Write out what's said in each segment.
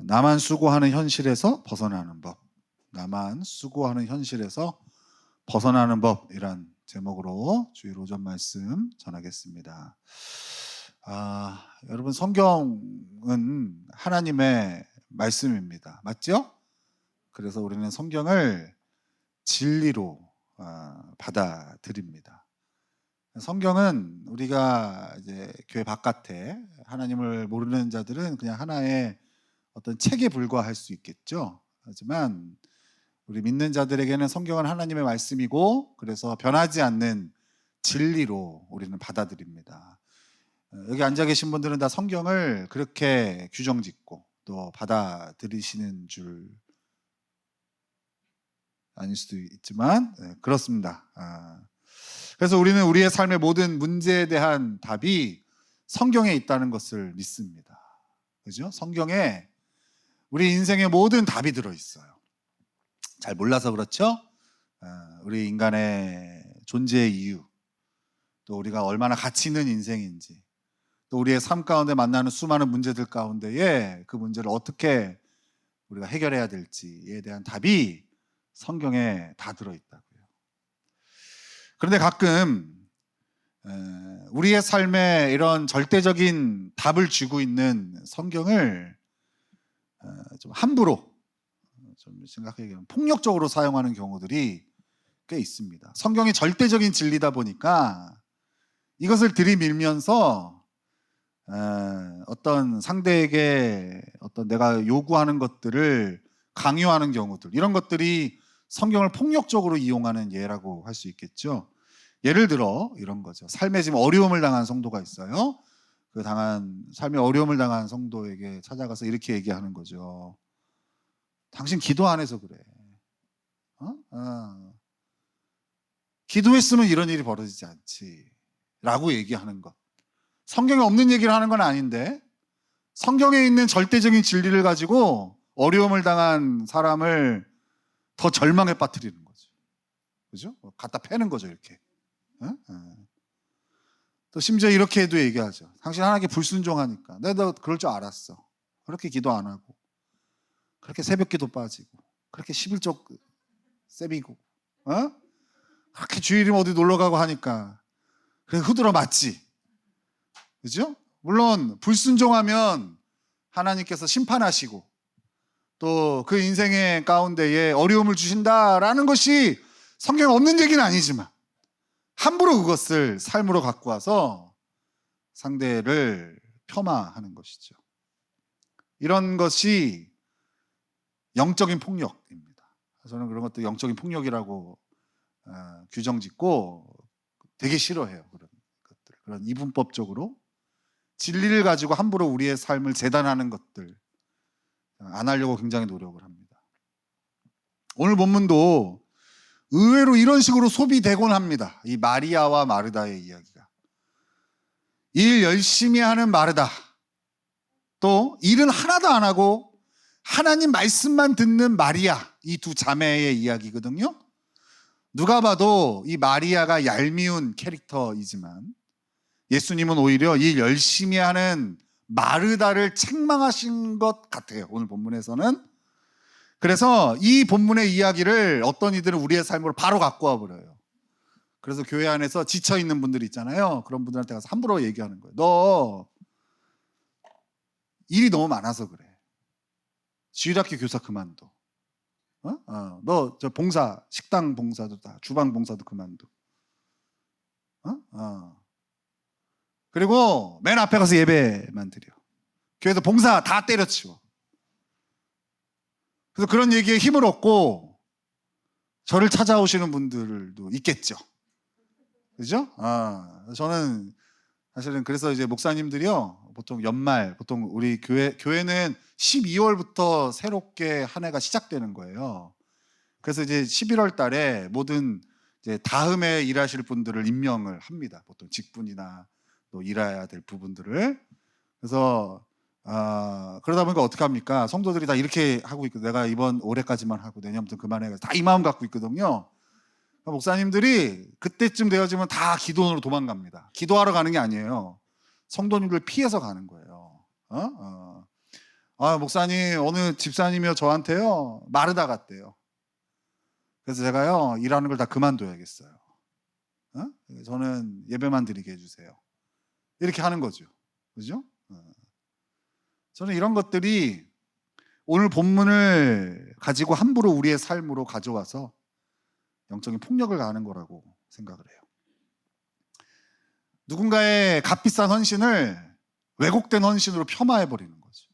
나만 수고하는 현실에서 벗어나는 법. 나만 수고하는 현실에서 벗어나는 법이란 제목으로 주일 오전 말씀 전하겠습니다. 여러분, 성경은 하나님의 말씀입니다. 맞죠? 그래서 우리는 성경을 진리로 받아들입니다. 성경은 우리가 이제 교회 바깥에 하나님을 모르는 자들은 그냥 하나의 어떤 책에 불과할 수 있겠죠. 하지만 우리 믿는 자들에게는 성경은 하나님의 말씀이고, 그래서 변하지 않는 진리로 우리는 받아들입니다. 여기 앉아 계신 분들은 다 성경을 그렇게 규정짓고 또 받아들이시는 줄 아닐 수도 있지만 그렇습니다. 그래서 우리는 우리의 삶의 모든 문제에 대한 답이 성경에 있다는 것을 믿습니다. 그죠? 성경에 우리 인생의 모든 답이 들어있어요. 잘 몰라서 그렇죠? 우리 인간의 존재의 이유, 또 우리가 얼마나 가치 있는 인생인지, 또 우리의 삶 가운데 만나는 수많은 문제들 가운데에 그 문제를 어떻게 우리가 해결해야 될지에 대한 답이 성경에 다 들어있다고요. 그런데 가끔 우리의 삶에 이런 절대적인 답을 쥐고 있는 성경을 좀 함부로, 좀 생각하기에는 폭력적으로 사용하는 경우들이 꽤 있습니다. 성경이 절대적인 진리다 보니까 이것을 들이밀면서 어떤 상대에게 어떤 내가 요구하는 것들을 강요하는 경우들, 이런 것들이 성경을 폭력적으로 이용하는 예라고 할 수 있겠죠. 예를 들어 이런 거죠. 삶에 지금 어려움을 당한 성도가 있어요. 그 삶에 어려움을 당한 성도에게 찾아가서 이렇게 얘기하는 거죠. 당신 기도 안 해서 그래. 기도했으면 이런 일이 벌어지지 않지 라고 얘기하는 것. 성경에 없는 얘기를 하는 건 아닌데, 성경에 있는 절대적인 진리를 가지고 어려움을 당한 사람을 더 절망에 빠뜨리는 거죠. 그죠? 갖다 패는 거죠, 이렇게. 또 심지어 이렇게도 얘기하죠. 당신 하나님께 불순종하니까. 내가 그럴 줄 알았어. 그렇게 기도 안 하고, 그렇게 새벽 기도 빠지고, 그렇게 11조 세비고, 그렇게 주일이면 어디 놀러 가고 하니까 그래 후들어 맞지. 그죠? 물론 불순종하면 하나님께서 심판하시고 또 그 인생의 가운데에 어려움을 주신다라는 것이 성경에 없는 얘기는 아니지만, 함부로 그것을 삶으로 갖고 와서 상대를 폄하하는 것이죠. 이런 것이 영적인 폭력입니다. 저는 그런 것도 영적인 폭력이라고 규정짓고 되게 싫어해요. 그런 것들, 그런 이분법적으로 진리를 가지고 함부로 우리의 삶을 재단하는 것들 안 하려고 굉장히 노력을 합니다. 오늘 본문도 의외로 이런 식으로 소비되곤 합니다. 이 마리아와 마르다의 이야기가. 일 열심히 하는 마르다, 또 일은 하나도 안 하고 하나님 말씀만 듣는 마리아, 이 두 자매의 이야기거든요. 누가 봐도 이 마리아가 얄미운 캐릭터이지만 예수님은 오히려 일 열심히 하는 마르다를 책망하신 것 같아요, 오늘 본문에서는. 그래서 이 본문의 이야기를 어떤 이들은 우리의 삶으로 바로 갖고 와버려요. 그래서 교회 안에서 지쳐있는 분들 있잖아요. 그런 분들한테 가서 함부로 얘기하는 거예요. 너 일이 너무 많아서 그래. 주일학교 교사 그만둬. 너 저 봉사, 식당 봉사도 다, 주방 봉사도 그만둬. 그리고 맨 앞에 가서 예배만 드려. 교회에서 봉사 다 때려치워. 그래서 그런 얘기에 힘을 얻고 저를 찾아오시는 분들도 있겠죠. 그죠? 저는 사실은 그래서 이제 목사님들이요, 보통 연말, 보통 우리 교회는 12월부터 새롭게 한 해가 시작되는 거예요. 그래서 이제 11월 달에 모든 이제 다음에 일하실 분들을 임명을 합니다. 보통 직분이나 또 일해야 될 부분들을. 그래서 그러다 보니까 어떻게 합니까? 성도들이 다 이렇게 하고 있고, 내가 이번 올해까지만 하고 내년부터 그만해. 다 이 마음 갖고 있거든요. 목사님들이 그때쯤 되어지면 다 기도원으로 도망갑니다. 기도하러 가는 게 아니에요. 성도님들 피해서 가는 거예요. 목사님 어느 집사님이요 저한테요 마르다 같대요. 그래서 제가요 일하는 걸 다 그만둬야겠어요. 저는 예배만 드리게 해주세요. 이렇게 하는 거죠. 그죠? 저는 이런 것들이 오늘 본문을 가지고 함부로 우리의 삶으로 가져와서 영적인 폭력을 가하는 거라고 생각을 해요. 누군가의 값비싼 헌신을 왜곡된 헌신으로 폄하해버리는 거죠.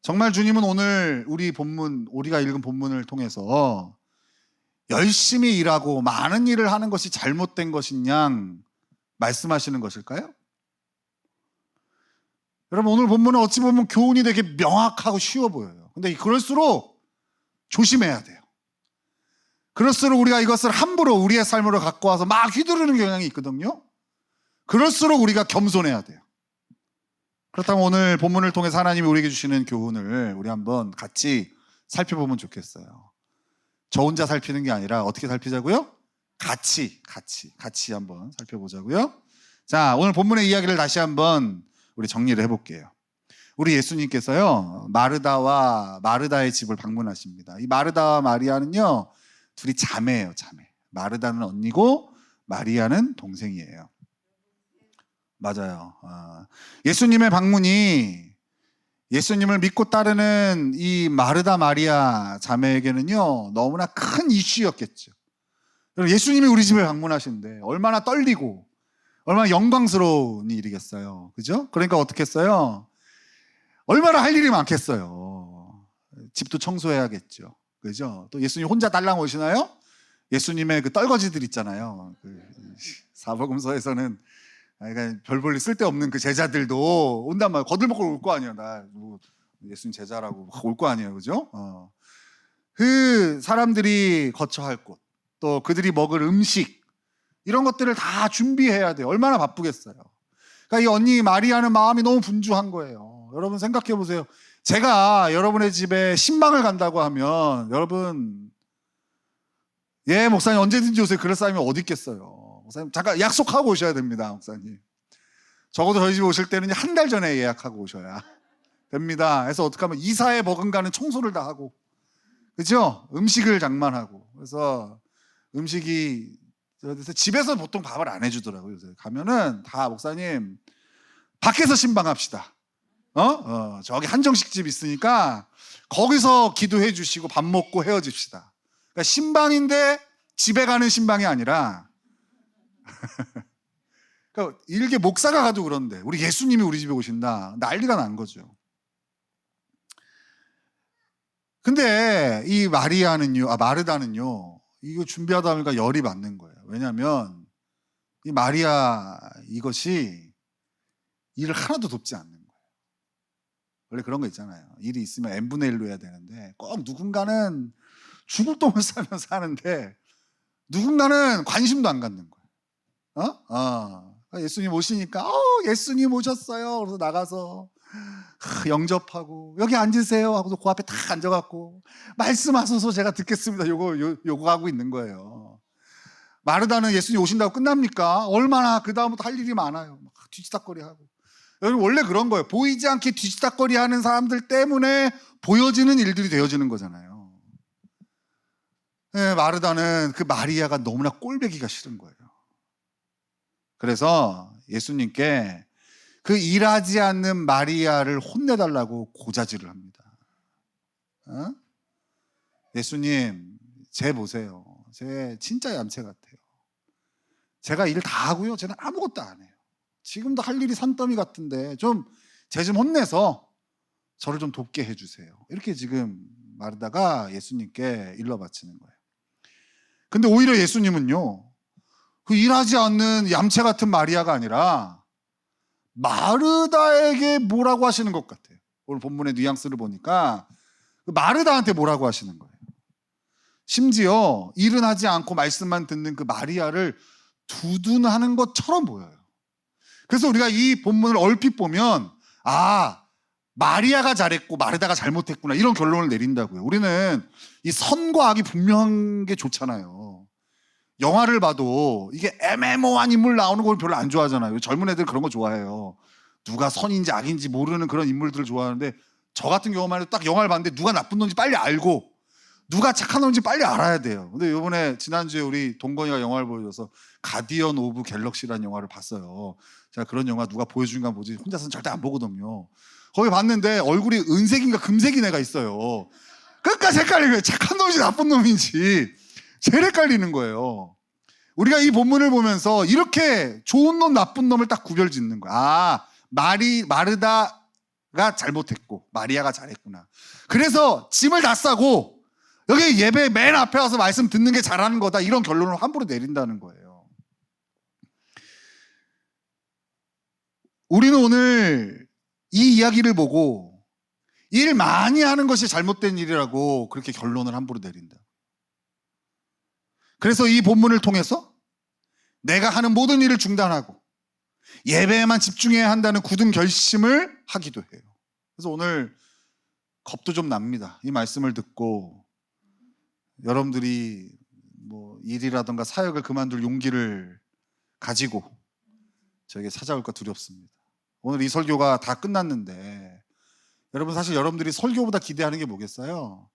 정말 주님은 오늘 우리가 읽은 본문을 통해서 열심히 일하고 많은 일을 하는 것이 잘못된 것이냐 말씀하시는 것일까요? 여러분 오늘 본문은 어찌 보면 교훈이 되게 명확하고 쉬워 보여요. 근데 그럴수록 조심해야 돼요. 그럴수록 우리가 이것을 함부로 우리의 삶으로 갖고 와서 막 휘두르는 경향이 있거든요. 그럴수록 우리가 겸손해야 돼요. 그렇다면 오늘 본문을 통해서 하나님이 우리에게 주시는 교훈을 우리 한번 같이 살펴보면 좋겠어요. 저 혼자 살피는 게 아니라 어떻게 살피자고요? 같이 한번 살펴보자고요. 자, 오늘 본문의 이야기를 다시 한번 우리 정리를 해볼게요. 우리 예수님께서요 마르다와 마르다의 집을 방문하십니다. 이 마르다와 마리아는요 둘이 자매예요. 자매. 마르다는 언니고 마리아는 동생이에요. 맞아요. 예수님의 방문이 예수님을 믿고 따르는 이 마르다 마리아 자매에게는요 너무나 큰 이슈였겠죠. 예수님이 우리 집에 방문하시는데 얼마나 떨리고 얼마나 영광스러운 일이겠어요. 그죠? 그러니까 어떻게 했어요? 얼마나 할 일이 많겠어요. 집도 청소해야겠죠. 그죠? 또 예수님 혼자 달랑 오시나요? 예수님의 그 떨거지들 있잖아요. 그 사복음서에서는 그러니까 별 볼일 쓸데없는 그 제자들도 온단 말이에요. 거들먹고 올 거 아니에요. 나 예수님 제자라고 올 거 아니에요. 그죠? 그 사람들이 거처 할 곳, 또 그들이 먹을 음식 이런 것들을 다 준비해야 돼요. 얼마나 바쁘겠어요. 그러니까 이 언니 마리아는 마음이 너무 분주한 거예요. 여러분 생각해 보세요. 제가 여러분의 집에 신방을 간다고 하면 여러분 목사님 언제든지 오세요. 그럴 사람이 어디 있겠어요. 목사님 잠깐 약속하고 오셔야 됩니다. 목사님 적어도 저희 집에 오실 때는 한 달 전에 예약하고 오셔야 됩니다. 그래서 어떻게 하면 이사에 버금가는 청소를 다 하고 그죠? 음식을 장만하고 그래서 음식이 그래서 집에서 보통 밥을 안 해주더라고요. 가면은 다 목사님 밖에서 신방합시다. 저기 한정식집 있으니까 거기서 기도해 주시고 밥 먹고 헤어집시다. 그러니까 신방인데 집에 가는 신방이 아니라 그러니까 일개 목사가 가도 그런데 우리 예수님이 우리 집에 오신다 난리가 난 거죠. 근데 이 마르다는요 이거 준비하다 보니까 열이 받는 거예요. 왜냐하면 이 마리아 이것이 일을 하나도 돕지 않는 거예요. 원래 그런 거 있잖아요. 일이 있으면 n분의 1로 해야 되는데 꼭 누군가는 죽을 똥을 싸면서 하는데 누군가는 관심도 안 갖는 거예요. 예수님 오시니까 예수님 오셨어요. 그래서 나가서 영접하고 여기 앉으세요 하고서 그 앞에 딱 앉아갖고 말씀하소서 제가 듣겠습니다. 요거하고 있는 거예요. 마르다는 예수님 오신다고 끝납니까? 얼마나 그 다음부터 할 일이 많아요. 막 뒤치다거리하고. 여러분 원래 그런 거예요. 보이지 않게 뒤치다거리하는 사람들 때문에 보여지는 일들이 되어지는 거잖아요. 마르다는 그 마리아가 너무나 꼴배기가 싫은 거예요. 그래서 예수님께 그 일하지 않는 마리아를 혼내달라고 고자질을 합니다. 예수님, 제 보세요. 제 진짜 얌체 같아요. 제가 일 다 하고요. 쟤는 아무것도 안 해요. 지금도 할 일이 산더미 같은데 쟤 좀 혼내서 저를 좀 돕게 해주세요. 이렇게 지금 마르다가 예수님께 일러 바치는 거예요. 근데 오히려 예수님은요. 그 일하지 않는 얌체 같은 마리아가 아니라 마르다에게 뭐라고 하시는 것 같아요. 오늘 본문의 뉘앙스를 보니까 마르다한테 뭐라고 하시는 거예요. 심지어 일은 하지 않고 말씀만 듣는 그 마리아를 두둔하는 것처럼 보여요. 그래서 우리가 이 본문을 얼핏 보면 마리아가 잘했고 마르다가 잘못했구나 이런 결론을 내린다고요. 우리는 이 선과 악이 분명한 게 좋잖아요. 영화를 봐도 이게 애매모호한 인물 나오는 걸 별로 안 좋아하잖아요. 젊은 애들 그런 거 좋아해요. 누가 선인지 악인지 모르는 그런 인물들을 좋아하는데, 저 같은 경우만 해도 딱 영화를 봤는데 누가 나쁜 놈인지 빨리 알고 누가 착한 놈인지 빨리 알아야 돼요. 근데 이번에 지난주에 우리 동건이가 영화를 보여줘서 가디언 오브 갤럭시라는 영화를 봤어요. 제가 그런 영화 누가 보여주는가 보지 혼자서는 절대 안 보거든요. 거기 봤는데 얼굴이 은색인가 금색인 애가 있어요. 끝까지 헷갈리는 거예요. 착한 놈인지 나쁜 놈인지 제일 헷갈리는 거예요. 우리가 이 본문을 보면서 이렇게 좋은 놈 나쁜 놈을 딱 구별 짓는 거야. 아, 마르다가 잘못했고 마리아가 잘했구나. 그래서 짐을 다 싸고 여기 예배 맨 앞에 와서 말씀 듣는 게 잘하는 거다, 이런 결론을 함부로 내린다는 거예요. 우리는 오늘 이 이야기를 보고 일 많이 하는 것이 잘못된 일이라고 그렇게 결론을 함부로 내린다. 그래서 이 본문을 통해서 내가 하는 모든 일을 중단하고 예배에만 집중해야 한다는 굳은 결심을 하기도 해요. 그래서 오늘 겁도 좀 납니다. 이 말씀을 듣고 여러분들이 뭐 일이라든가 사역을 그만둘 용기를 가지고 저에게 찾아올까 두렵습니다. 오늘 이 설교가 다 끝났는데 여러분, 사실 여러분들이 설교보다 기대하는 게 뭐겠어요?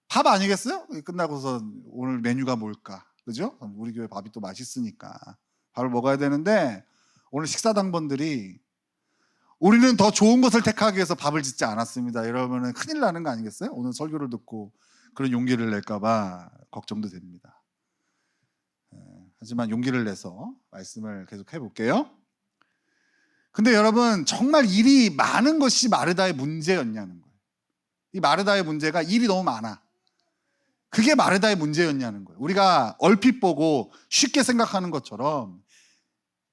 밥 아니겠어요? 끝나고서 오늘 메뉴가 뭘까? 그죠? 우리 교회 밥이 또 맛있으니까 밥을 먹어야 되는데, 오늘 식사당번들이 우리는 더 좋은 것을 택하기 위해서 밥을 짓지 않았습니다. 이러면 큰일 나는 거 아니겠어요? 오늘 설교를 듣고 그런 용기를 낼까봐 걱정도 됩니다. 하지만 용기를 내서 말씀을 계속 해볼게요. 근데 여러분, 정말 일이 많은 것이 마르다의 문제였냐는 거예요. 이 마르다의 문제가 일이 너무 많아. 그게 마르다의 문제였냐는 거예요. 우리가 얼핏 보고 쉽게 생각하는 것처럼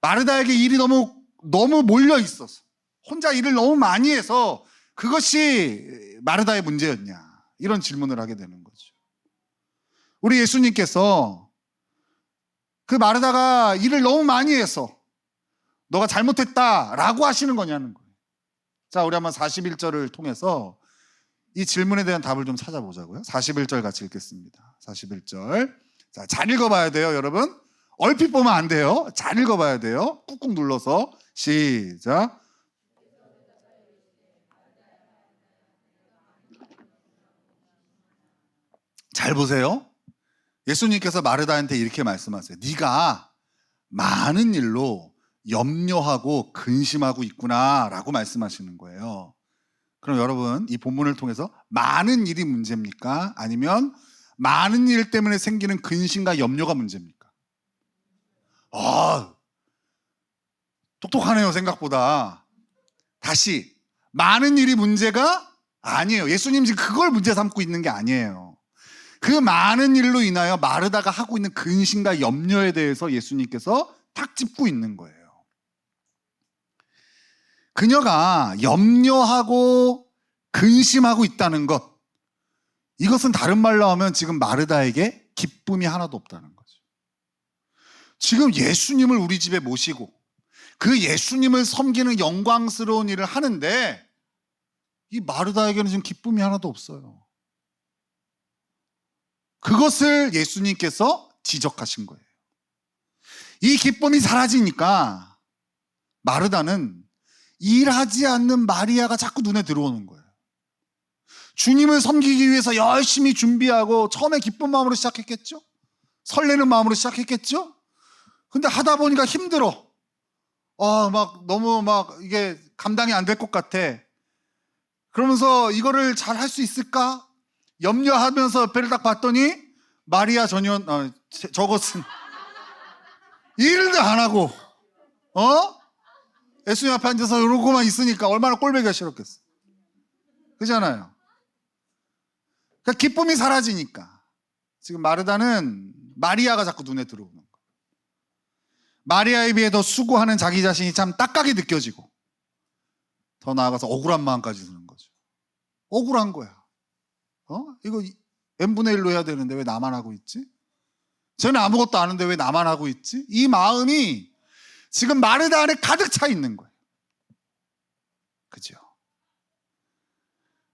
마르다에게 일이 너무 몰려 있어서, 혼자 일을 너무 많이 해서 그것이 마르다의 문제였냐, 이런 질문을 하게 되는 거죠. 우리 예수님께서 그 마르다가 일을 너무 많이 해서 너가 잘못했다라고 하시는 거냐는 거예요. 자, 우리 한번 41절을 통해서 이 질문에 대한 답을 좀 찾아보자고요. 41절 같이 읽겠습니다. 41절. 자, 잘 읽어봐야 돼요, 여러분. 얼핏 보면 안 돼요. 잘 읽어봐야 돼요. 꾹꾹 눌러서. 시작. 잘 보세요. 예수님께서 마르다한테 이렇게 말씀하세요. 네가 많은 일로 염려하고 근심하고 있구나 라고 말씀하시는 거예요. 그럼 여러분, 이 본문을 통해서 많은 일이 문제입니까? 아니면 많은 일 때문에 생기는 근심과 염려가 문제입니까? 똑똑하네요, 생각보다. 다시, 많은 일이 문제가 아니에요. 예수님 지금 그걸 문제 삼고 있는 게 아니에요. 그 많은 일로 인하여 마르다가 하고 있는 근심과 염려에 대해서 예수님께서 탁 짚고 있는 거예요. 그녀가 염려하고 근심하고 있다는 것, 이것은 다른 말로 하면 지금 마르다에게 기쁨이 하나도 없다는 거죠. 지금 예수님을 우리 집에 모시고 그 예수님을 섬기는 영광스러운 일을 하는데 이 마르다에게는 지금 기쁨이 하나도 없어요. 그것을 예수님께서 지적하신 거예요. 이 기쁨이 사라지니까 마르다는 일하지 않는 마리아가 자꾸 눈에 들어오는 거예요. 주님을 섬기기 위해서 열심히 준비하고 처음에 기쁜 마음으로 시작했겠죠? 설레는 마음으로 시작했겠죠? 근데 하다 보니까 힘들어. 너무 이게 감당이 안 될 것 같아. 그러면서 이거를 잘 할 수 있을까? 염려하면서 옆에를 딱 봤더니 마리아 전혀 저것은 일도 안 하고 예수님 앞에 앉아서 이러고만 있으니까 얼마나 꼴보기가 싫었겠어. 그잖아요. 그러니까 기쁨이 사라지니까 지금 마르다는 마리아가 자꾸 눈에 들어오는 거예요. 마리아에 비해 더 수고하는 자기 자신이 참 딱하게 느껴지고, 더 나아가서 억울한 마음까지 드는 거죠. 억울한 거야. 이거 n분의 1로 해야 되는데 왜 나만 하고 있지? 쟤는 아무것도 안 하는데 왜 나만 하고 있지? 이 마음이 지금 마르다 안에 가득 차 있는 거예요. 그죠?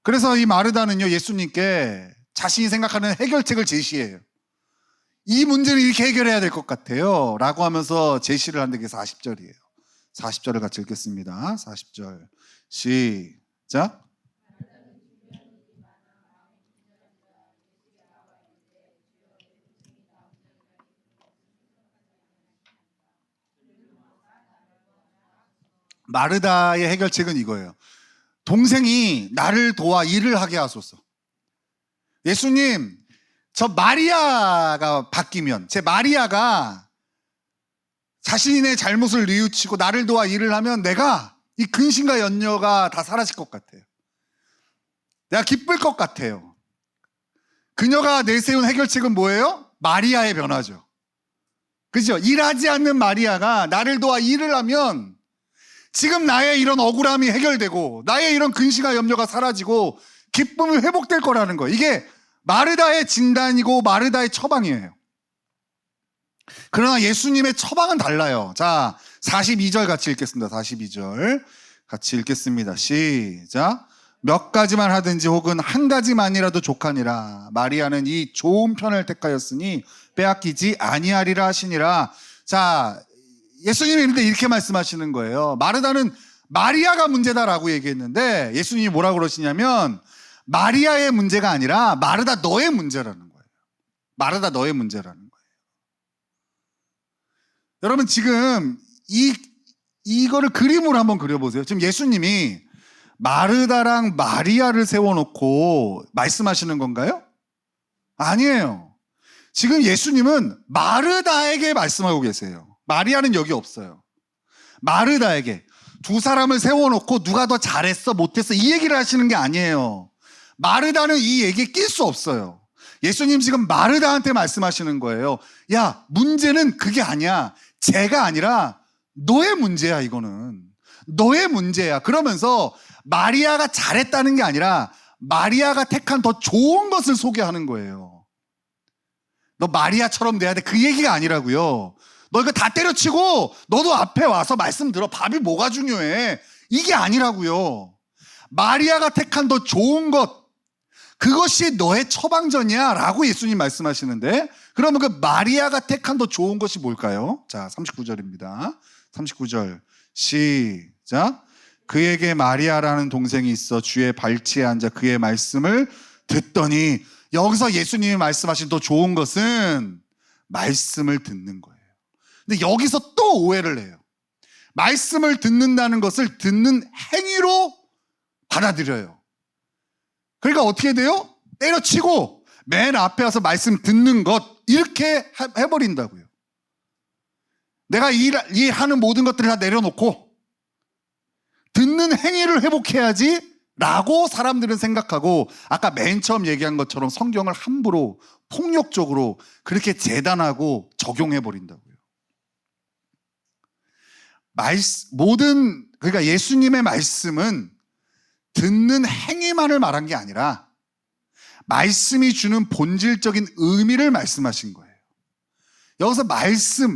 그래서 이 마르다는요, 예수님께 자신이 생각하는 해결책을 제시해요. 이 문제를 이렇게 해결해야 될 것 같아요 라고 하면서 제시를 한게 40절이에요. 40절을 같이 읽겠습니다. 40절 시작. 마르다의 해결책은 이거예요. 동생이 나를 도와 일을 하게 하소서. 예수님, 저 마리아가 바뀌면, 제 마리아가 자신의 잘못을 뉘우치고 나를 도와 일을 하면 내가 이 근심과 염려가 다 사라질 것 같아요. 내가 기쁠 것 같아요. 그녀가 내세운 해결책은 뭐예요? 마리아의 변화죠. 그죠? 일하지 않는 마리아가 나를 도와 일을 하면 지금 나의 이런 억울함이 해결되고 나의 이런 근심과 염려가 사라지고 기쁨이 회복될 거라는 거예요. 이게 마르다의 진단이고 마르다의 처방이에요. 그러나 예수님의 처방은 달라요. 자, 42절 같이 읽겠습니다. 42절 같이 읽겠습니다. 시작. 몇 가지만 하든지 혹은 한 가지만이라도 족하니라. 마리아는 이 좋은 편을 택하였으니 빼앗기지 아니하리라 하시니라. 자, 예수님이 근데 이렇게 말씀하시는 거예요. 마르다는 마리아가 문제다라고 얘기했는데 예수님이 뭐라고 그러시냐면 마리아의 문제가 아니라 마르다 너의 문제라는 거예요. 마르다 너의 문제라는 거예요. 여러분 지금 이거를 그림으로 한번 그려보세요. 지금 예수님이 마르다랑 마리아를 세워놓고 말씀하시는 건가요? 아니에요. 지금 예수님은 마르다에게 말씀하고 계세요. 마리아는 여기 없어요. 마르다에게 두 사람을 세워놓고 누가 더 잘했어 못했어 이 얘기를 하시는 게 아니에요. 마르다는 이 얘기에 낄 수 없어요. 예수님 지금 마르다한테 말씀하시는 거예요. 야, 문제는 그게 아니야. 쟤가 아니라 너의 문제야. 이거는 너의 문제야. 그러면서 마리아가 잘했다는 게 아니라 마리아가 택한 더 좋은 것을 소개하는 거예요. 너 마리아처럼 돼야 돼. 그 얘기가 아니라고요. 너 이거 다 때려치고 너도 앞에 와서 말씀 들어. 밥이 뭐가 중요해. 이게 아니라고요. 마리아가 택한 더 좋은 것, 그것이 너의 처방전이야 라고 예수님 말씀하시는데, 그러면 그 마리아가 택한 더 좋은 것이 뭘까요? 자, 39절입니다. 39절 시작. 그에게 마리아라는 동생이 있어 주의 발치에 앉아 그의 말씀을 듣더니, 여기서 예수님이 말씀하신 더 좋은 것은 말씀을 듣는 거예요. 근데 여기서 또 오해를 해요. 말씀을 듣는다는 것을 듣는 행위로 받아들여요. 그러니까 어떻게 돼요? 때려치고 맨 앞에 와서 말씀 듣는 것 이렇게 해버린다고요. 내가 일하는 모든 것들을 다 내려놓고 듣는 행위를 회복해야지 라고 사람들은 생각하고, 아까 맨 처음 얘기한 것처럼 성경을 함부로 폭력적으로 그렇게 재단하고 적용해버린다고요. 그러니까 예수님의 말씀은 듣는 행위만을 말한 게 아니라 말씀이 주는 본질적인 의미를 말씀하신 거예요. 여기서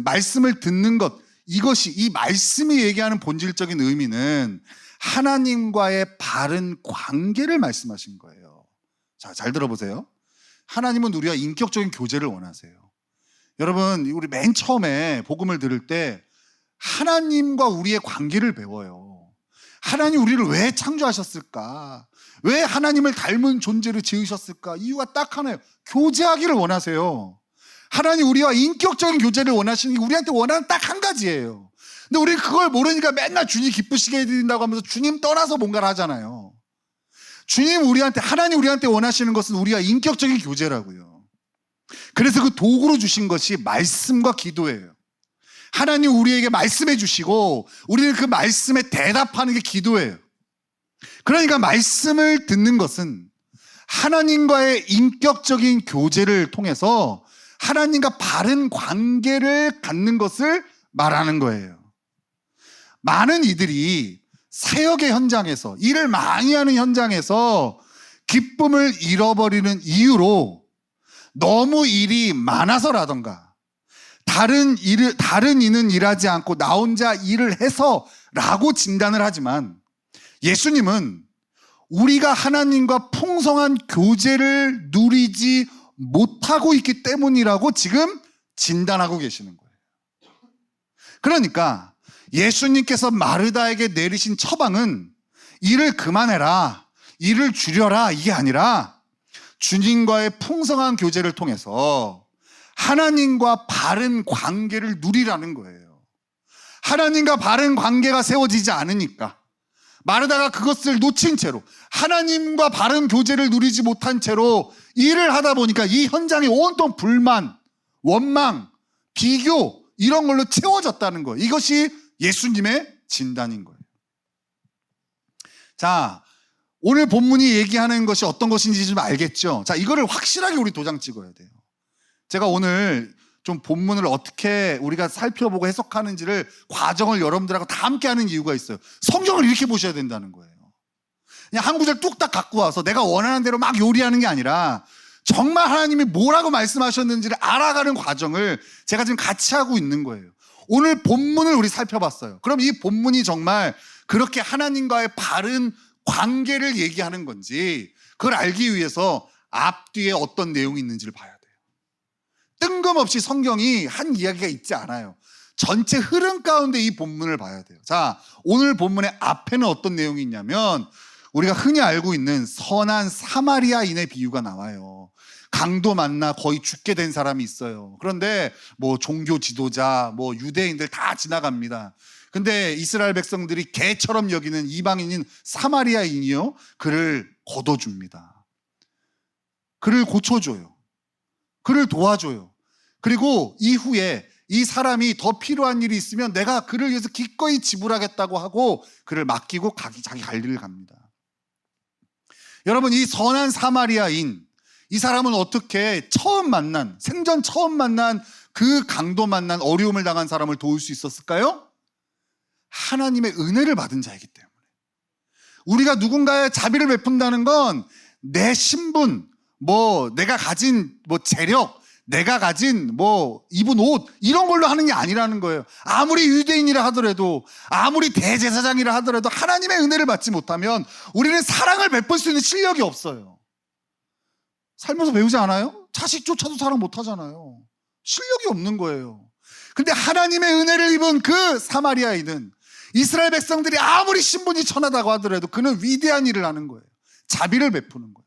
말씀을 듣는 것, 이것이, 이 말씀이 얘기하는 본질적인 의미는 하나님과의 바른 관계를 말씀하신 거예요. 자, 잘 들어보세요. 하나님은 우리와 인격적인 교제를 원하세요. 여러분, 우리 맨 처음에 복음을 들을 때 하나님과 우리의 관계를 배워요. 하나님 우리를 왜 창조하셨을까? 왜 하나님을 닮은 존재로 지으셨을까? 이유가 딱 하나예요. 교제하기를 원하세요. 하나님 우리와 인격적인 교제를 원하시는 게 우리한테 원하는 딱 한 가지예요. 근데 우리는 그걸 모르니까 맨날 주님 기쁘시게 해드린다고 하면서 주님 떠나서 뭔가를 하잖아요. 하나님 우리한테 원하시는 것은 우리와 인격적인 교제라고요. 그래서 그 도구로 주신 것이 말씀과 기도예요. 하나님 우리에게 말씀해 주시고 우리는 그 말씀에 대답하는 게 기도예요. 그러니까 말씀을 듣는 것은 하나님과의 인격적인 교제를 통해서 하나님과 바른 관계를 갖는 것을 말하는 거예요. 많은 이들이 사역의 현장에서, 일을 많이 하는 현장에서 기쁨을 잃어버리는 이유로 너무 일이 많아서라던가 다른 이는 일하지 않고 나 혼자 일을 해서 라고 진단을 하지만, 예수님은 우리가 하나님과 풍성한 교제를 누리지 못하고 있기 때문이라고 지금 진단하고 계시는 거예요. 그러니까 예수님께서 마르다에게 내리신 처방은 일을 그만해라, 일을 줄여라, 이게 아니라 주님과의 풍성한 교제를 통해서 하나님과 바른 관계를 누리라는 거예요. 하나님과 바른 관계가 세워지지 않으니까 마르다가 그것을 놓친 채로, 하나님과 바른 교제를 누리지 못한 채로 일을 하다 보니까 이 현장이 온통 불만, 원망, 비교 이런 걸로 채워졌다는 거예요. 이것이 예수님의 진단인 거예요. 자, 오늘 본문이 얘기하는 것이 어떤 것인지 좀 알겠죠? 자, 이거를 확실하게 우리 도장 찍어야 돼요. 제가 오늘 좀 본문을 어떻게 우리가 살펴보고 해석하는지를 과정을 여러분들하고 다 함께 하는 이유가 있어요. 성경을 이렇게 보셔야 된다는 거예요. 그냥 한 구절 뚝딱 갖고 와서 내가 원하는 대로 막 요리하는 게 아니라 정말 하나님이 뭐라고 말씀하셨는지를 알아가는 과정을 제가 지금 같이 하고 있는 거예요. 오늘 본문을 우리 살펴봤어요. 그럼 이 본문이 정말 그렇게 하나님과의 바른 관계를 얘기하는 건지, 그걸 알기 위해서 앞뒤에 어떤 내용이 있는지를 봐야 돼요. 뜬금없이 성경이 한 이야기가 있지 않아요. 전체 흐름 가운데 이 본문을 봐야 돼요. 자, 오늘 본문의 앞에는 어떤 내용이 있냐면 우리가 흔히 알고 있는 선한 사마리아인의 비유가 나와요. 강도 만나 거의 죽게 된 사람이 있어요. 그런데 뭐 종교 지도자, 뭐 유대인들 다 지나갑니다. 근데 이스라엘 백성들이 개처럼 여기는 이방인인 사마리아인이요, 그를 걷어줍니다. 그를 고쳐줘요. 그를 도와줘요. 그리고 이후에 이 사람이 더 필요한 일이 있으면 내가 그를 위해서 기꺼이 지불하겠다고 하고 그를 맡기고 자기 갈 일을 갑니다. 여러분, 이 선한 사마리아인, 이 사람은 어떻게 생전 처음 만난 그 강도 만난 어려움을 당한 사람을 도울 수 있었을까요? 하나님의 은혜를 받은 자이기 때문에. 우리가 누군가의 자비를 베푼다는 건 내 신분, 내가 가진 재력, 내가 가진 입은 옷 이런 걸로 하는 게 아니라는 거예요. 아무리 유대인이라 하더라도, 아무리 대제사장이라 하더라도 하나님의 은혜를 받지 못하면 우리는 사랑을 베풀 수 있는 실력이 없어요. 살면서 배우지 않아요? 자식조차도 사랑 못 하잖아요. 실력이 없는 거예요. 근데 하나님의 은혜를 입은 그 사마리아인은, 이스라엘 백성들이 아무리 신분이 천하다고 하더라도 그는 위대한 일을 하는 거예요. 자비를 베푸는 거예요.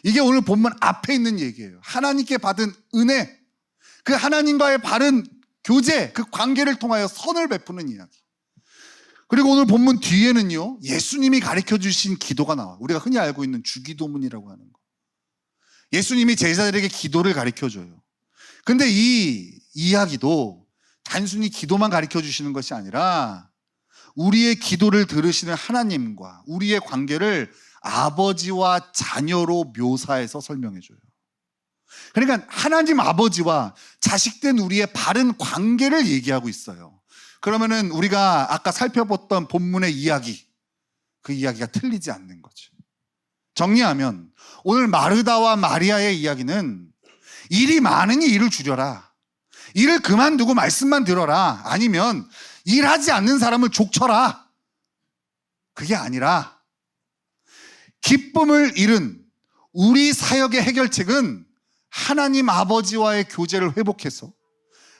이게 오늘 본문 앞에 있는 얘기예요. 하나님께 받은 은혜, 그 하나님과의 바른 교제, 그 관계를 통하여 선을 베푸는 이야기. 그리고 오늘 본문 뒤에는요, 예수님이 가르쳐 주신 기도가 나와요. 우리가 흔히 알고 있는 주기도문이라고 하는 거. 예수님이 제자들에게 기도를 가르쳐 줘요. 근데 이 이야기도 단순히 기도만 가르쳐 주시는 것이 아니라 우리의 기도를 들으시는 하나님과 우리의 관계를 아버지와 자녀로 묘사해서 설명해 줘요. 그러니까 하나님 아버지와 자식된 우리의 바른 관계를 얘기하고 있어요. 그러면은 우리가 아까 살펴봤던 본문의 이야기, 그 이야기가 틀리지 않는 거죠. 정리하면 오늘 마르다와 마리아의 이야기는 일이 많으니 일을 줄여라, 일을 그만두고 말씀만 들어라, 아니면 일하지 않는 사람을 족쳐라, 그게 아니라 기쁨을 잃은 우리 사역의 해결책은 하나님 아버지와의 교제를 회복해서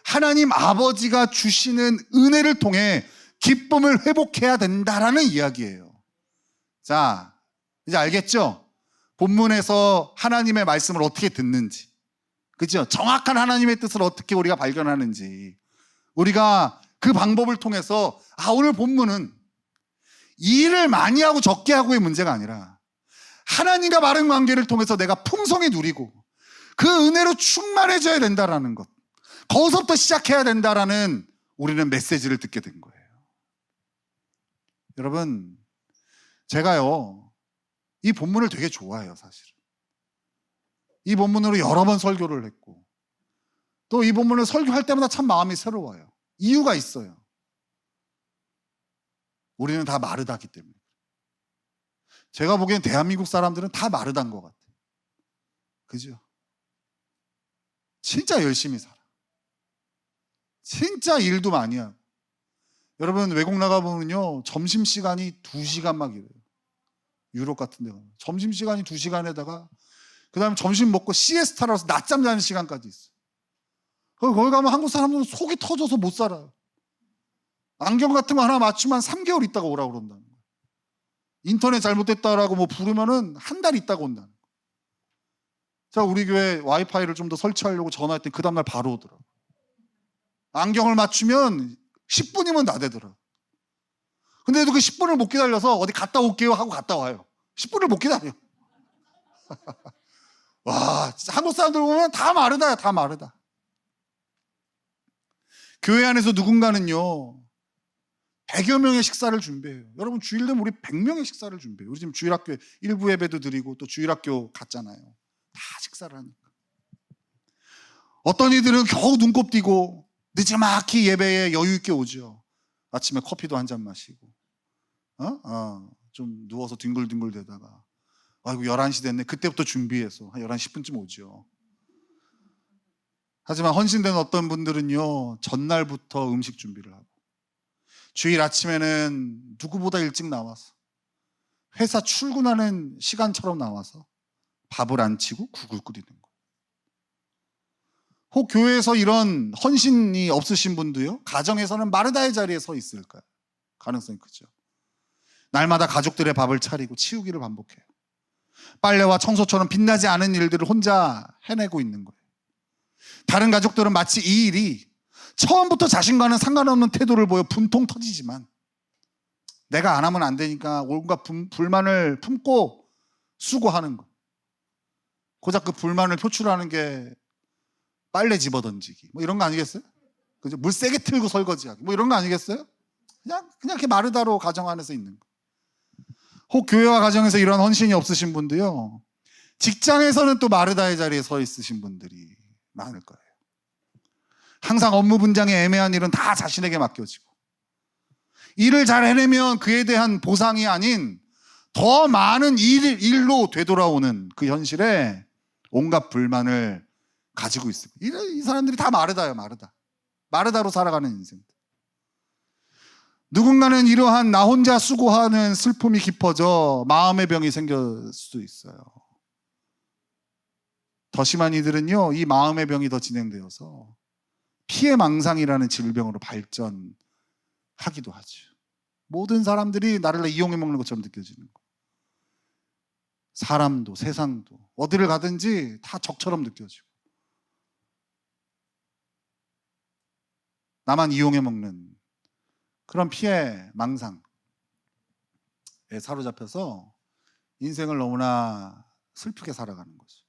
하나님 아버지가 주시는 은혜를 통해 기쁨을 회복해야 된다라는 이야기예요. 자, 이제 알겠죠? 본문에서 하나님의 말씀을 어떻게 듣는지, 그죠? 정확한 하나님의 뜻을 어떻게 우리가 발견하는지, 우리가 그 방법을 통해서 오늘 본문은 일을 많이 하고 적게 하고의 문제가 아니라 하나님과 바른 관계를 통해서 내가 풍성히 누리고 그 은혜로 충만해져야 된다라는 것, 거기서부터 시작해야 된다라는 우리는 메시지를 듣게 된 거예요. 여러분, 제가요 이 본문을 되게 좋아해요. 사실은 이 본문으로 여러 번 설교를 했고, 또 이 본문을 설교할 때마다 참 마음이 새로워요. 이유가 있어요. 우리는 다 마르다기 때문에. 제가 보기엔 대한민국 사람들은 다 마르다인 것 같아요. 그죠? 진짜 열심히 살아. 진짜 일도 많이 하고. 여러분, 외국 나가보면요 점심시간이 2시간 막 이래요. 유럽 같은 데 가면 점심시간이 2시간에다가 그 다음에 점심 먹고 시에스타라서 낮잠 자는 시간까지 있어요. 거기 가면 한국 사람들은 속이 터져서 못 살아요. 안경 같은 거 하나 맞추면 3개월 있다가 오라고 그런다는 거예요. 인터넷 잘못됐다라고 뭐 부르면은 한 달 있다가 온다는 거예요. 제가 우리 교회 와이파이를 좀 더 설치하려고 전화했더니 그 다음날 바로 오더라고요. 안경을 맞추면 10분이면 나대더라고요. 근데도 그 10분을 못 기다려서 어디 갔다 올게요 하고 갔다 와요. 10분을 못 기다려. 와, 진짜 한국 사람들 보면 다 마르다야, 다 마르다. 교회 안에서 누군가는요 100여 명의 식사를 준비해요. 여러분 주일 되면 우리 100명의 식사를 준비해요. 우리 지금 주일학교에 일부 예배도 드리고 또 주일학교 갔잖아요. 다 식사를 하니까. 어떤 이들은 겨우 눈곱 띄고 늦지막히 예배에 여유 있게 오죠. 아침에 커피도 한 잔 마시고 좀 누워서 뒹굴뒹굴 대다가 아이고 11시 됐네. 그때부터 준비해서 한 11시 10분쯤 오죠. 하지만 헌신된 어떤 분들은요 전날부터 음식 준비를 하고 주일 아침에는 누구보다 일찍 나와서 회사 출근하는 시간처럼 나와서 밥을 안 치고 국을 끓이는 거예요. 혹 교회에서 이런 헌신이 없으신 분도요 가정에서는 마르다의 자리에 서 있을까요? 가능성이 크죠. 날마다 가족들의 밥을 차리고 치우기를 반복해요. 빨래와 청소처럼 빛나지 않은 일들을 혼자 해내고 있는 거예요. 다른 가족들은 마치 이 일이 처음부터 자신과는 상관없는 태도를 보여 분통 터지지만 내가 안 하면 안 되니까 온갖 불만을 품고 수고하는 거. 고작 그 불만을 표출하는 게 빨래 집어던지기 뭐 이런 거 아니겠어요? 그죠? 물 세게 틀고 설거지하기 뭐 이런 거 아니겠어요? 그냥 이렇게 마르다로 가정 안에서 있는 거. 혹 교회와 가정에서 이런 헌신이 없으신 분도요 직장에서는 또 마르다의 자리에 서 있으신 분들이 많을 거예요. 항상 업무 분장에 애매한 일은 다 자신에게 맡겨지고 일을 잘 해내면 그에 대한 보상이 아닌 더 많은 일로 되돌아오는 그 현실에 온갖 불만을 가지고 있어요. 이 사람들이 다 마르다예요. 마르다로 살아가는 인생. 누군가는 이러한 나 혼자 수고하는 슬픔이 깊어져 마음의 병이 생길 수도 있어요. 더 심한 이들은요 이 마음의 병이 더 진행되어서 피해망상이라는 질병으로 발전하기도 하죠. 모든 사람들이 나를 이용해 먹는 것처럼 느껴지는 거. 사람도 세상도 어디를 가든지 다 적처럼 느껴지고 나만 이용해 먹는 그런 피해망상에 사로잡혀서 인생을 너무나 슬프게 살아가는 거죠.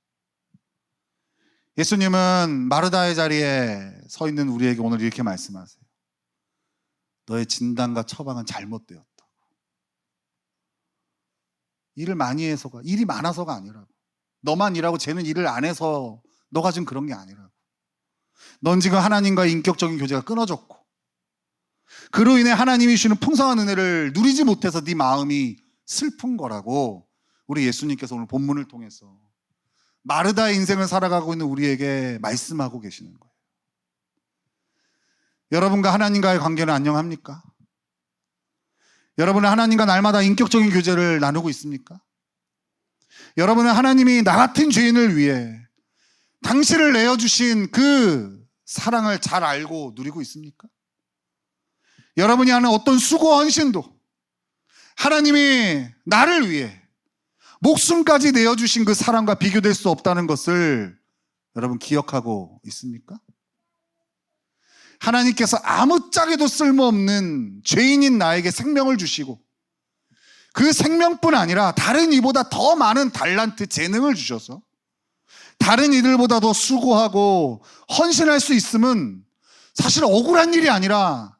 예수님은 마르다의 자리에 서 있는 우리에게 오늘 이렇게 말씀하세요. 너의 진단과 처방은 잘못되었다고. 일을 많이 해서가, 일이 많아서가 아니라고. 너만 일하고 쟤는 일을 안 해서 너가 지금 그런 게 아니라고. 넌 지금 하나님과의 인격적인 교제가 끊어졌고 그로 인해 하나님이 주시는 풍성한 은혜를 누리지 못해서 네 마음이 슬픈 거라고 우리 예수님께서 오늘 본문을 통해서 마르다의 인생을 살아가고 있는 우리에게 말씀하고 계시는 거예요. 여러분과 하나님과의 관계는 안녕합니까? 여러분은 하나님과 날마다 인격적인 교제를 나누고 있습니까? 여러분은 하나님이 나 같은 죄인을 위해 당신을 내어주신 그 사랑을 잘 알고 누리고 있습니까? 여러분이 하는 어떤 수고 헌신도 하나님이 나를 위해 목숨까지 내어주신 그 사랑과 비교될 수 없다는 것을 여러분 기억하고 있습니까? 하나님께서 아무짝에도 쓸모없는 죄인인 나에게 생명을 주시고 그 생명뿐 아니라 다른 이보다 더 많은 달란트, 재능을 주셔서 다른 이들보다 더 수고하고 헌신할 수 있음은 사실 억울한 일이 아니라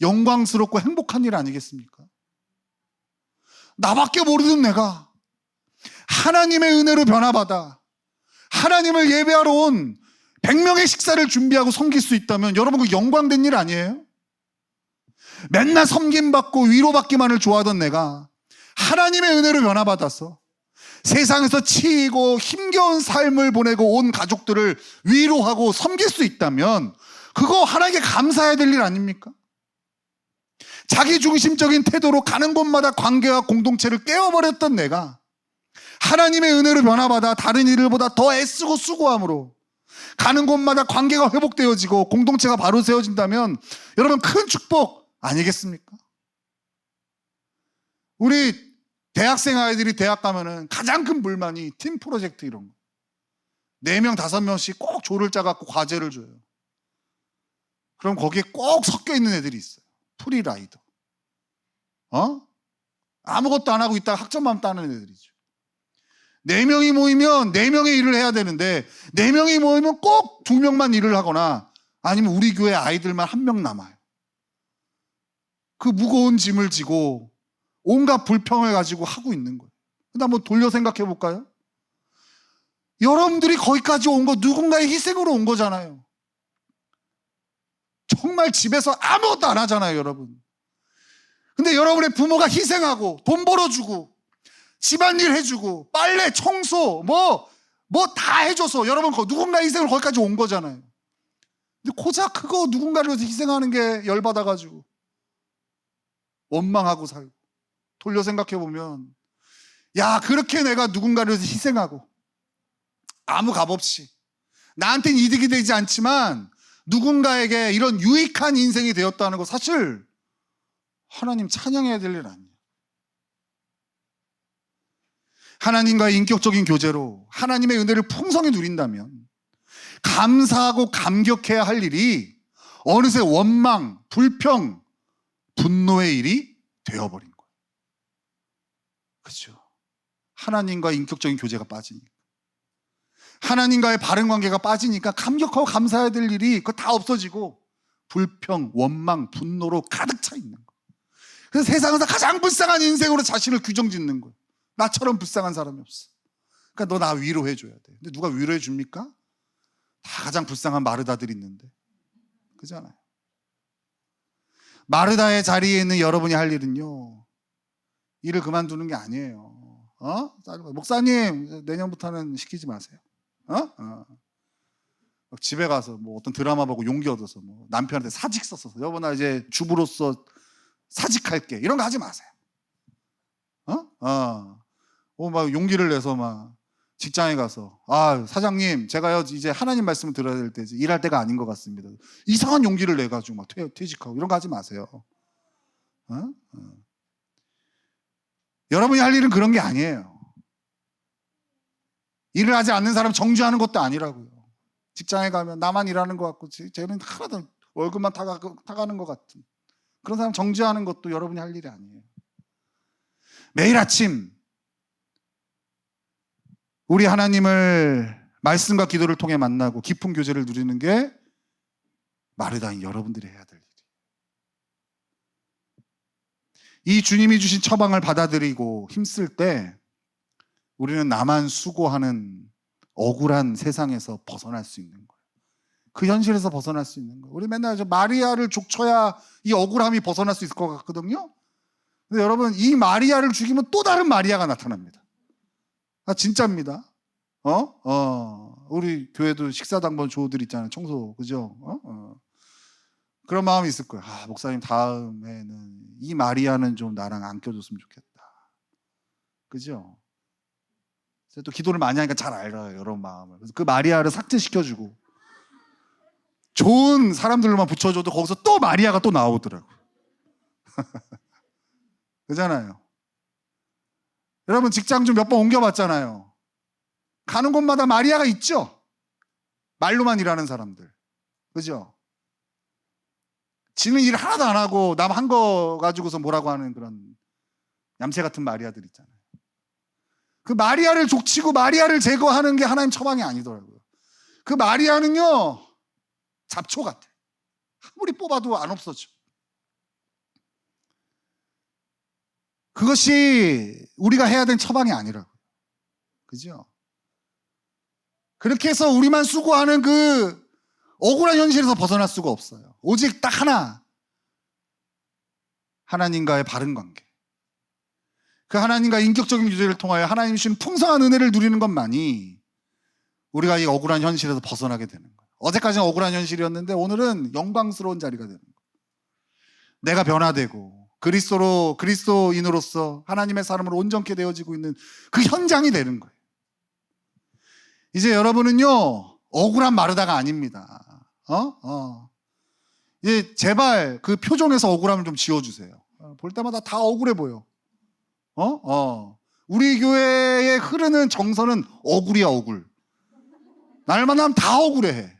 영광스럽고 행복한 일 아니겠습니까? 나밖에 모르는 내가 하나님의 은혜로 변화받아 하나님을 예배하러 온 100명의 식사를 준비하고 섬길 수 있다면 여러분 그 영광된 일 아니에요? 맨날 섬김받고 위로받기만을 좋아하던 내가 하나님의 은혜로 변화받아서 세상에서 치이고 힘겨운 삶을 보내고 온 가족들을 위로하고 섬길 수 있다면 그거 하나님께 감사해야 될 일 아닙니까? 자기 중심적인 태도로 가는 곳마다 관계와 공동체를 깨워버렸던 내가 하나님의 은혜로 변화받아 다른 이들보다 더 애쓰고 수고함으로 가는 곳마다 관계가 회복되어지고 공동체가 바로 세워진다면 여러분 큰 축복 아니겠습니까? 우리 대학생 아이들이 대학 가면은 가장 큰 불만이 팀 프로젝트 이런 거. 4명, 5명씩 꼭 조를 짜갖고 과제를 줘요. 그럼 거기에 꼭 섞여 있는 애들이 있어요. 프리라이더. 아무것도 안 하고 있다가 학점만 따는 애들이죠. 4명이 모이면 4명의 일을 해야 되는데 4명이 모이면 꼭 2명만 일을 하거나 아니면 우리 교회 아이들만 1명 남아요. 그 무거운 짐을 지고 온갖 불평을 가지고 하고 있는 거예요. 근데 한번 돌려 생각해 볼까요? 여러분들이 거기까지 온 거 누군가의 희생으로 온 거잖아요. 정말 집에서 아무것도 안 하잖아요, 여러분. 근데 여러분의 부모가 희생하고 돈 벌어주고 집안일 해주고 빨래, 청소 뭐 다 해줘서 여러분 누군가의 희생으로 거기까지 온 거잖아요. 근데 고작 그거 누군가를 위해서 희생하는 게 열받아가지고 원망하고 살고. 돌려 생각해 보면 야, 그렇게 내가 누군가를 위해서 희생하고 아무 값 없이 나한테는 이득이 되지 않지만 누군가에게 이런 유익한 인생이 되었다는 거 사실 하나님 찬양해야 될 일 아니에요. 하나님과의 인격적인 교제로 하나님의 은혜를 풍성히 누린다면 감사하고 감격해야 할 일이 어느새 원망, 불평, 분노의 일이 되어버린 거예요. 그렇죠? 하나님과의 인격적인 교제가 빠지니까, 하나님과의 바른 관계가 빠지니까 감격하고 감사해야 될 일이 그거 다 없어지고 불평, 원망, 분노로 가득 차 있는 거예요. 그래서 세상에서 가장 불쌍한 인생으로 자신을 규정짓는 거예요. 나처럼 불쌍한 사람이 없어. 그러니까 너 나 위로해줘야 돼. 근데 누가 위로해 줍니까? 다 가장 불쌍한 마르다들이 있는데. 그잖아요. 마르다의 자리에 있는 여러분이 할 일은요, 일을 그만두는 게 아니에요. 목사님, 내년부터는 시키지 마세요. 집에 가서 뭐 어떤 드라마 보고 용기 얻어서 뭐 남편한테 사직 썼어. 여보, 나 이제 주부로서 사직할게. 이런 거 하지 마세요. 막 용기를 내서 막 직장에 가서 사장님, 제가요 이제 하나님 말씀을 들어야 될 때 일할 때가 아닌 것 같습니다. 이상한 용기를 내가지고 막 퇴직하고 이런 거 하지 마세요. 여러분이 할 일은 그런 게 아니에요. 일을 하지 않는 사람 정죄하는 것도 아니라고요. 직장에 가면 나만 일하는 것 같고 쟤는 하나도 월급만 타가는 것 같은 그런 사람 정죄하는 것도 여러분이 할 일이 아니에요. 매일 아침 우리 하나님을 말씀과 기도를 통해 만나고 깊은 교제를 누리는 게 마르다인 여러분들이 해야 될 일이에요. 이 주님이 주신 처방을 받아들이고 힘쓸 때 우리는 나만 수고하는 억울한 세상에서 벗어날 수 있는 거예요. 그 현실에서 벗어날 수 있는 거예요. 우리 맨날 마리아를 족쳐야 이 억울함이 벗어날 수 있을 것 같거든요. 근데 여러분, 이 마리아를 죽이면 또 다른 마리아가 나타납니다. 진짜입니다. 우리 교회도 식사당번 조들 있잖아요. 청소, 그죠? 그런 마음이 있을 거예요. 목사님, 다음에는 이 마리아는 좀 나랑 안 껴줬으면 좋겠다. 그죠? 제가 또 기도를 많이 하니까 잘 알아요, 여러분 마음을. 그래서 그 마리아를 삭제시켜주고 좋은 사람들로만 붙여줘도 거기서 또 마리아가 또 나오더라고요. 그잖아요. 여러분 직장 좀 몇 번 옮겨봤잖아요. 가는 곳마다 마리아가 있죠. 말로만 일하는 사람들, 그죠? 지는 일 하나도 안 하고 남 한 거 가지고서 뭐라고 하는 그런 얌체 같은 마리아들 있잖아요. 그 마리아를 족치고 마리아를 제거하는 게 하나님 처방이 아니더라고요. 그 마리아는요, 잡초 같아. 아무리 뽑아도 안 없어져. 그것이 우리가 해야 되는 처방이 아니라고요. 그죠? 그렇게 해서 우리만 수고하는 그 억울한 현실에서 벗어날 수가 없어요. 오직 딱 하나, 하나님과의 바른 관계. 그 하나님과 인격적인 교제를 통하여 하나님이 주신 풍성한 은혜를 누리는 것만이 우리가 이 억울한 현실에서 벗어나게 되는 거예요. 어제까지는 억울한 현실이었는데 오늘은 영광스러운 자리가 되는 거예요. 내가 변화되고 그리스도인으로서 하나님의 사람으로 온전케 되어지고 있는 그 현장이 되는 거예요. 이제 여러분은요, 억울한 마르다가 아닙니다. 제발 그 표정에서 억울함을 좀 지워주세요. 볼 때마다 다 억울해 보여. 우리 교회에 흐르는 정서는 억울이야, 억울. 날만 하면 다 억울해.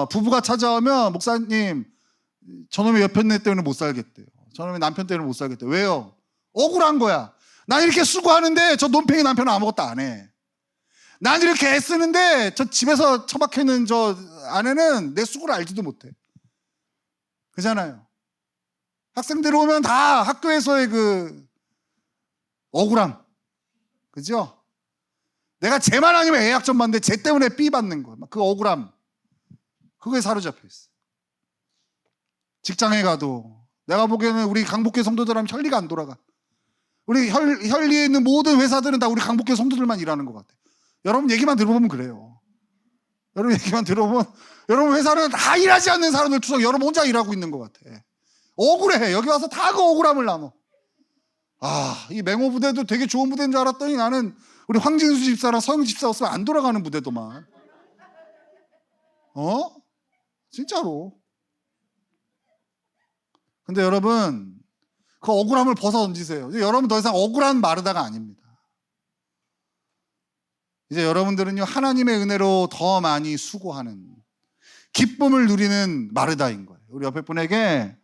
부부가 찾아오면 목사님, 저놈의 여편네 때문에 못 살겠대요. 저놈의 남편 때문에 못 살겠대요. 왜요? 억울한 거야. 난 이렇게 수고하는데 저 논팽이 남편은 아무것도 안 해. 난 이렇게 애쓰는데 저 집에서 처박혀 있는 저 아내는 내 수고를 알지도 못해. 그잖아요. 학생들 오면 다 학교에서의 그 억울함. 그죠? 내가 쟤만 아니면 애학 좀 받는데 쟤 때문에 삐 받는 거. 그 억울함. 그거에 사로잡혀 있어. 직장에 가도 내가 보기에는 우리 강복교 성도들 하면 혈리가 안 돌아가. 우리 혈리에 있는 모든 회사들은 다 우리 강복교 성도들만 일하는 것 같아. 여러분 얘기만 들어보면 그래요. 여러분 얘기만 들어보면 여러분 회사는 다 일하지 않는 사람들 투석 여러분 혼자 일하고 있는 것 같아. 억울해. 여기 와서 다 그 억울함을 나눠. 이 맹호 부대도 되게 좋은 부대인 줄 알았더니 나는 우리 황진수 집사랑 서영 집사 없으면 안 돌아가는 부대도만. 진짜로. 근데 여러분 그 억울함을 벗어 던지세요. 여러분 더 이상 억울한 마르다가 아닙니다. 이제 여러분들은요 하나님의 은혜로 더 많이 수고하는 기쁨을 누리는 마르다인 거예요. 우리 옆에 분에게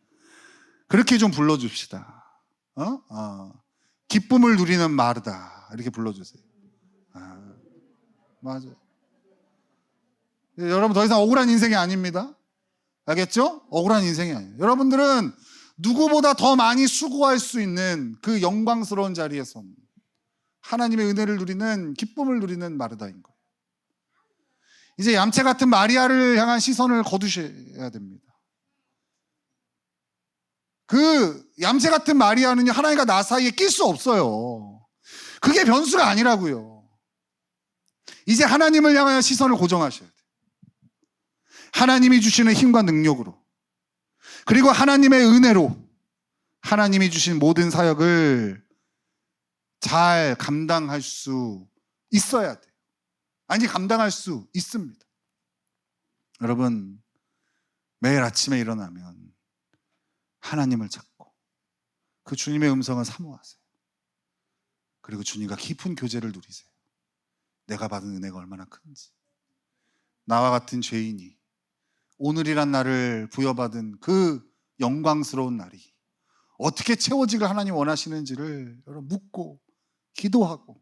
그렇게 좀 불러줍시다. 기쁨을 누리는 마르다 이렇게 불러주세요. 맞아. 여러분 더 이상 억울한 인생이 아닙니다. 알겠죠? 억울한 인생이 아니에요. 여러분들은 누구보다 더 많이 수고할 수 있는 그 영광스러운 자리에서 하나님의 은혜를 누리는 기쁨을 누리는 마르다인 거예요. 이제 얌체 같은 마리아를 향한 시선을 거두셔야 됩니다. 그 얌체 같은 마리아는요 하나님과 나 사이에 낄 수 없어요. 그게 변수가 아니라고요. 이제 하나님을 향하여 시선을 고정하셔야 돼요. 하나님이 주시는 힘과 능력으로 그리고 하나님의 은혜로 하나님이 주신 모든 사역을 잘 감당할 수 있어야 돼요. 아니 감당할 수 있습니다. 여러분 매일 아침에 일어나면 하나님을 찾고 그 주님의 음성을 사모하세요. 그리고 주님과 깊은 교제를 누리세요. 내가 받은 은혜가 얼마나 큰지. 나와 같은 죄인이 오늘이란 날을 부여받은 그 영광스러운 날이 어떻게 채워지길 하나님 원하시는지를 여러분 묻고 기도하고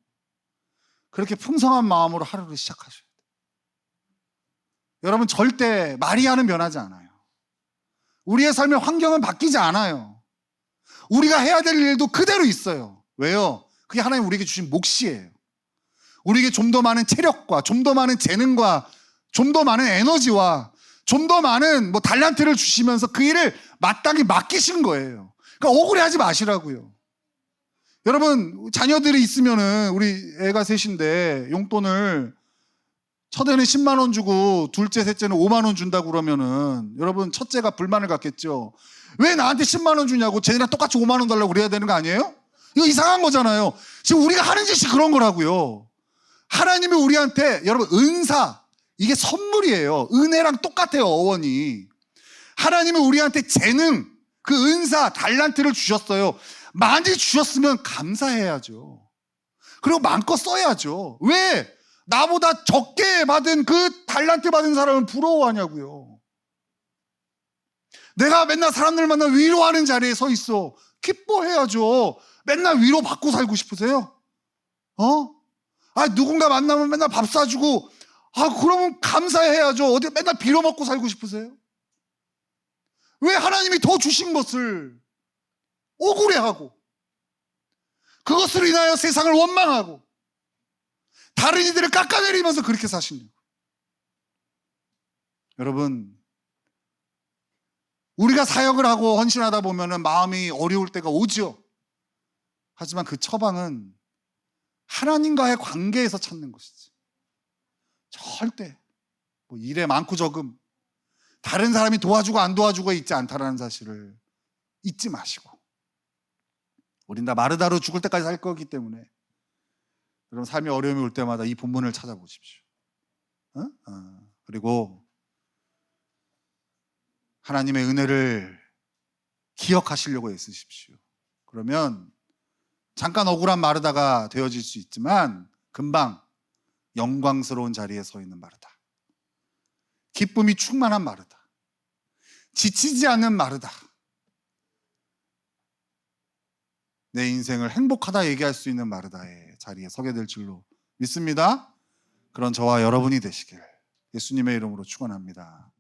그렇게 풍성한 마음으로 하루를 시작하셔야 돼요. 여러분 절대 마리아는 변하지 않아요. 우리의 삶의 환경은 바뀌지 않아요. 우리가 해야 될 일도 그대로 있어요. 왜요? 그게 하나님 우리에게 주신 몫이에요. 우리에게 좀 더 많은 체력과 좀 더 많은 재능과 좀 더 많은 에너지와 좀 더 많은 달란트를 주시면서 그 일을 마땅히 맡기신 거예요. 그러니까 억울해하지 마시라고요. 여러분 자녀들이 있으면은 우리 애가 셋인데 용돈을 첫애는 10만 원 주고 둘째 셋째는 5만 원 준다고 그러면은 여러분 첫째가 불만을 갖겠죠. 왜 나한테 10만 원 주냐고 쟤네랑 똑같이 5만 원 달라고 그래야 되는 거 아니에요? 이거 이상한 거잖아요. 지금 우리가 하는 짓이 그런 거라고요. 하나님이 우리한테 여러분 은사 이게 선물이에요. 은혜랑 똑같아요. 어원이. 하나님이 우리한테 재능 그 은사 달란트를 주셨어요. 많이 주셨으면 감사해야죠. 그리고 마음껏 써야죠. 왜? 나보다 적게 받은 그 달란트 받은 사람을 부러워하냐고요. 내가 맨날 사람들 만나 위로하는 자리에 서 있어. 기뻐해야죠. 맨날 위로받고 살고 싶으세요? 누군가 만나면 맨날 밥 사주고 그러면 감사해야죠. 어디 맨날 빌어먹고 살고 싶으세요? 왜 하나님이 더 주신 것을 억울해하고 그것으로 인하여 세상을 원망하고 다른 이들을 깎아내리면서 그렇게 사시냐고. 여러분 우리가 사역을 하고 헌신하다 보면 마음이 어려울 때가 오죠. 하지만 그 처방은 하나님과의 관계에서 찾는 것이지. 절대 일에 많고 적음 다른 사람이 도와주고 안 도와주고에 있지 않다라는 사실을 잊지 마시고 우린 다 마르다로 죽을 때까지 살 거기 때문에 여러분 삶의 어려움이 올 때마다 이 본문을 찾아보십시오. 그리고 하나님의 은혜를 기억하시려고 애쓰십시오. 그러면 잠깐 억울한 마르다가 되어질 수 있지만 금방 영광스러운 자리에 서 있는 마르다, 기쁨이 충만한 마르다, 지치지 않는 마르다, 내 인생을 행복하다 얘기할 수 있는 마르다의 자리에 서게 될 줄로 믿습니다. 그런 저와 여러분이 되시길 예수님의 이름으로 축원합니다.